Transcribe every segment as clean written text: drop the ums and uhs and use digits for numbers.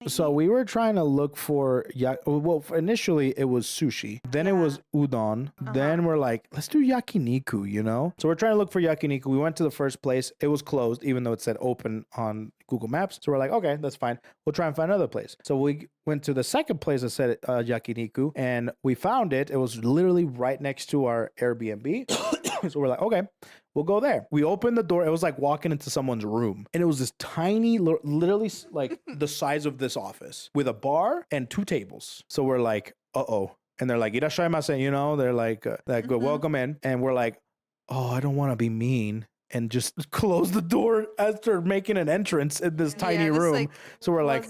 So we were trying to look for well, initially it was sushi, then it was udon, then we're like, let's do yakiniku, you know? So we're trying to look for yakiniku. We went to the first place. It was closed, even though it said open on Google Maps. So we're like, okay, that's fine. We'll try and find another place. So we went to the second place that said yakiniku, and we found it. It was literally right next to our Airbnb. So we're like, okay, we'll go there. We opened the door. It was like walking into someone's room. And it was this tiny, literally like the size of this office with a bar and 2 tables. So we're like, uh-oh. And they're like, irashaimase, you know? They're like, welcome in. And we're like, oh, I don't want to be mean. And just close the door after making an entrance in this tiny room. Like, so we're like,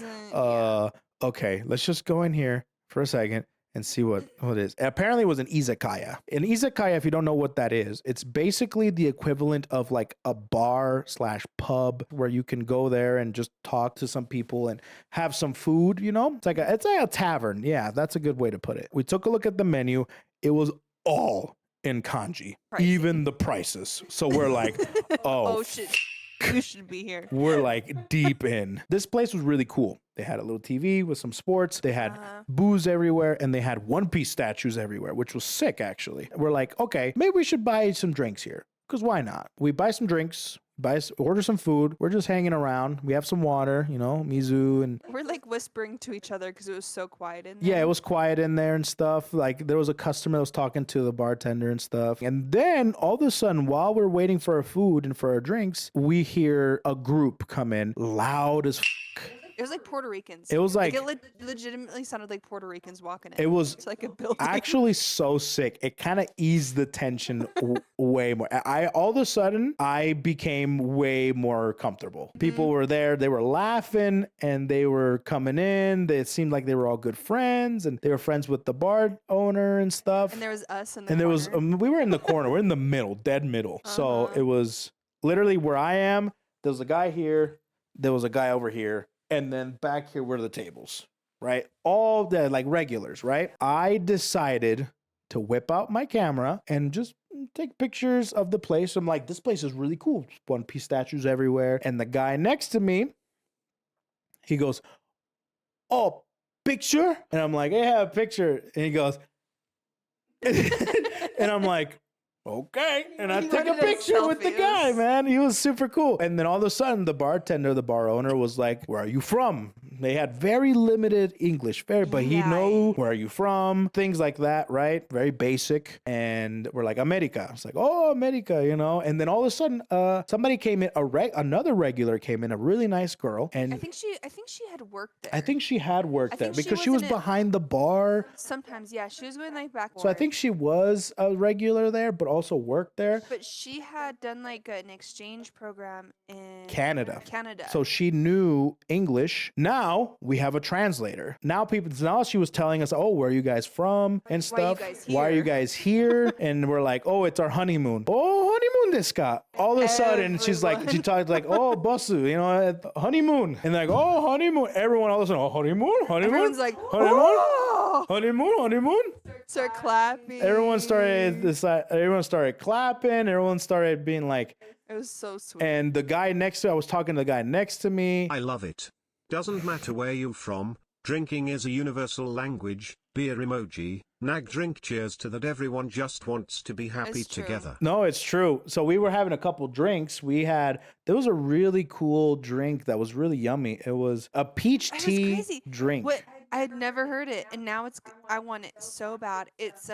okay, let's just go in here for a second and see what it is. Apparently it was an izakaya. An izakaya, if you don't know what that is, it's basically the equivalent of like a bar / pub where you can go there and just talk to some people and have some food, you know? It's like a tavern. Yeah, that's a good way to put it. We took a look at the menu. It was all in kanji, even the prices. So we're like, oh shit. You should be here. We're like deep in. This place was really cool. They had a little TV with some sports. They had booze everywhere, and they had One Piece statues everywhere, which was sick, actually. We're like, okay, maybe we should buy some drinks here, because why not? We buy some drinks, order some food. We're just hanging around. We have some water, you know, mizu, and we're like whispering to each other because it was so quiet in there. Yeah, it was quiet in there and stuff. Like there was a customer that was talking to the bartender and stuff. And then all of a sudden, while we're waiting for our food and for our drinks, we hear a group come in loud as It was like Puerto Ricans. It was like it legitimately sounded like Puerto Ricans walking in. It was like a building. Actually so sick. It kind of eased the tension way more. All of a sudden I became way more comfortable. People were there. They were laughing and they were coming in. It seemed like they were all good friends and they were friends with the bar owner and stuff. And there was us in the corner. There was we were in the corner. We're in the middle, dead middle. So it was literally where I am. There was a guy here. There was a guy over here. And then back here were the tables, right? All the like regulars, right? I decided to whip out my camera and just take pictures of the place. I'm like, this place is really cool. One Piece statues everywhere. And the guy next to me, he goes, oh, picture? And I'm like, yeah, a picture. And he goes, and I'm like, okay. And I took a picture with the guy, man. He was super cool. And then all of a sudden, the bartender, the bar owner was like, where are you from? They had very limited English, but he knew where are you from? Things like that, right? Very basic. And we're like, America. It's like, oh, America, you know? And then all of a sudden, somebody came in, another regular came in, a really nice girl. And I think she had worked there. I think she had worked there because she was behind the bar. Sometimes, yeah. She was going like back. So I think she was a regular there, but also worked there. But she had done like an exchange program in Canada. Canada. So she knew English. Now we have a translator. Now she was telling us, oh, where are you guys from and stuff? Why are you guys here? And we're like, oh, it's our honeymoon. Oh, honeymoon desu ka? All of a sudden she's like, she talked like, oh, bosu, you know, honeymoon. And like, oh, honeymoon. Everyone all of a sudden, oh, honeymoon. Everyone's like, honeymoon. Oh! Honeymoon. Start clapping. Everyone started clapping. Everyone started being like, it was so sweet. And I was talking to the guy next to me. I love it. Doesn't matter where you're from, drinking is a universal language. Beer emoji, nag drink, cheers to that. Everyone just wants to be happy together. No, it's true. So we were having a couple drinks. There was a really cool drink that was really yummy. It was a peach tea drink. I had never heard it, and now I want it so bad. It's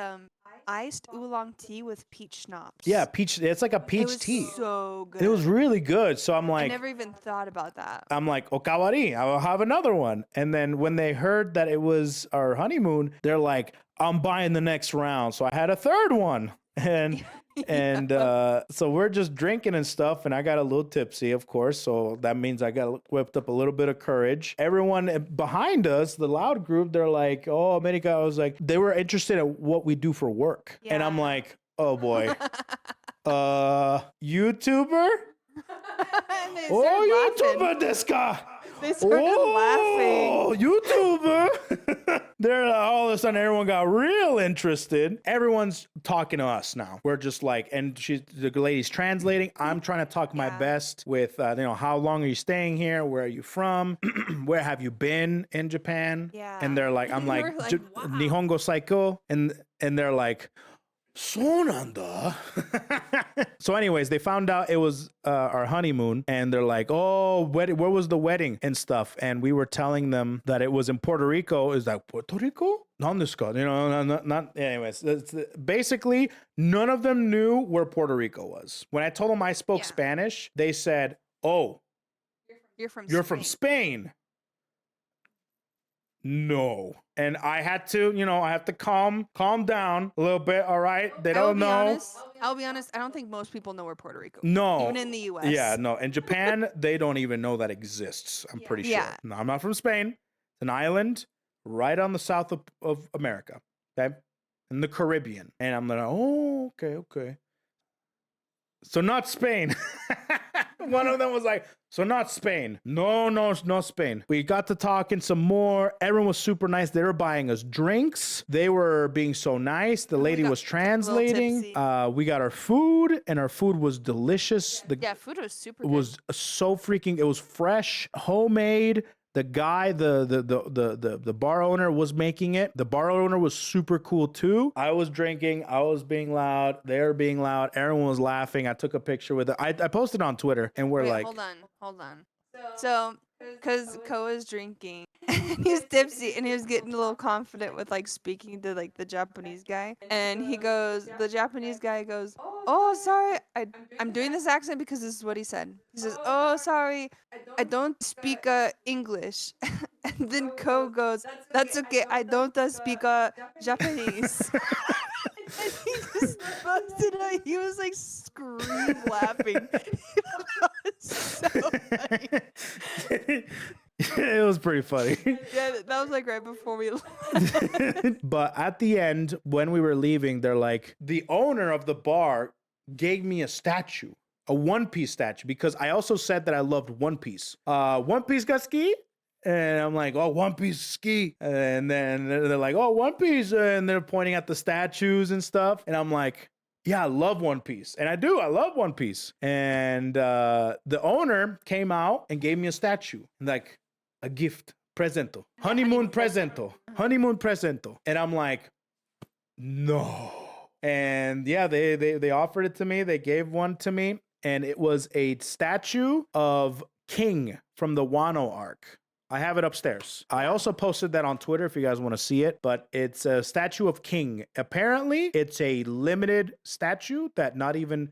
iced oolong tea with peach schnapps. Yeah, peach. It's like a peach tea. It was so good. It was really good. So I'm like, I never even thought about that. I'm like, okawari, I will have another one. And then when they heard that it was our honeymoon, they're like, I'm buying the next round. So I had a third one. And so we're just drinking and stuff, and I got a little tipsy, of course. So that means I got whipped up a little bit of courage. Everyone behind us, the loud group, they're like, "Oh, America!" I was like, they were interested in what we do for work, and I'm like, "Oh boy, YouTuber." Oh, YouTuber desu ka? They started laughing. Oh, YouTuber. They're all of a sudden everyone got real interested. Everyone's talking to us now. We're just like, and the lady's translating. I'm trying to talk my best with, how long are you staying here? Where are you from? Where have you been in Japan? Yeah. And they're like, I'm like, Wow. Nihongo Saiko, and they're like, Sonanda. So anyways, they found out it was our honeymoon, and they're like, oh, where was the wedding and stuff? And we were telling them that it was in Puerto Rico. Is that Puerto Rico? Not anyways. Basically, none of them knew where Puerto Rico was. When I told them I spoke Spanish, they said, oh, you're from Spain. No. And I had to, I have to calm down a little bit. All right. They don't know. I'll be honest. I don't think most people know where Puerto Rico is. No. Even in the U.S. Yeah, no. In Japan, they don't even know that exists. I'm pretty sure. No, I'm not from Spain. It's an island right on the south of America. Okay. In the Caribbean. And I'm like, oh, okay. So not Spain. One of them was like, so not Spain. No, Spain. We got to talking some more. Everyone was super nice. They were buying us drinks. They were being so nice. The lady was translating. We got our food, and our food was delicious. Food was super good. It was so freaking, it was fresh, homemade. The guy, the bar owner was making it. The bar owner was super cool too. I was drinking. I was being loud. They were being loud. Everyone was laughing. I took a picture with it. I posted on Twitter, and we're like, hold on. So, because Koe is drinking, and he's tipsy, and he was getting a little confident with like speaking to like the Japanese guy, and the Japanese guy goes, "Oh, sorry, I'm doing this accent because this is what he said." He says, "Oh, sorry, I don't speak English," and then Koe goes, "That's okay, I don't speak Japanese." And he just busted out. He was like scream laughing. That was so funny. It was pretty funny. Yeah, that was like right before we left. But at the end, when we were leaving, they're like, the owner of the bar gave me a statue, a One Piece statue, because I also said that I loved One Piece. One Piece got ski? And I'm like, oh, One Piece ski. And then they're like, oh, One Piece. And they're pointing at the statues and stuff. And I'm like, yeah, I love One Piece. And I do. I love One Piece. And the owner came out and gave me a statue. Like, a gift. Presento. Honeymoon presento. Honeymoon presento. And I'm like, no. And yeah, they offered it to me. They gave one to me. And it was a statue of King from the Wano arc. I have it upstairs. I also posted that on Twitter if you guys want to see it, but it's a statue of King. Apparently, it's a limited statue that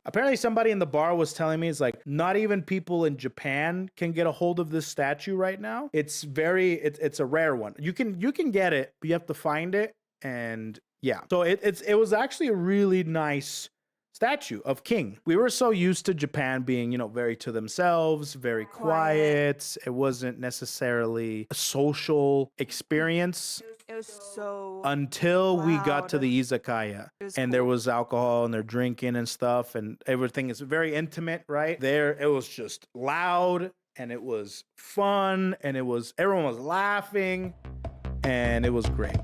apparently somebody in the bar was telling me, it's like, not even people in Japan can get a hold of this statue right now. It's a rare one. You can get it, but you have to find it. And yeah, so it was actually a really nice statue of King. We were so used to Japan being, very to themselves, very quiet. It wasn't necessarily a social experience. It was so until we got to loud. the Izakaya, and there was alcohol and they're drinking and stuff, and everything is very intimate, right? There, it was just loud, and it was fun, and everyone was laughing, and it was great.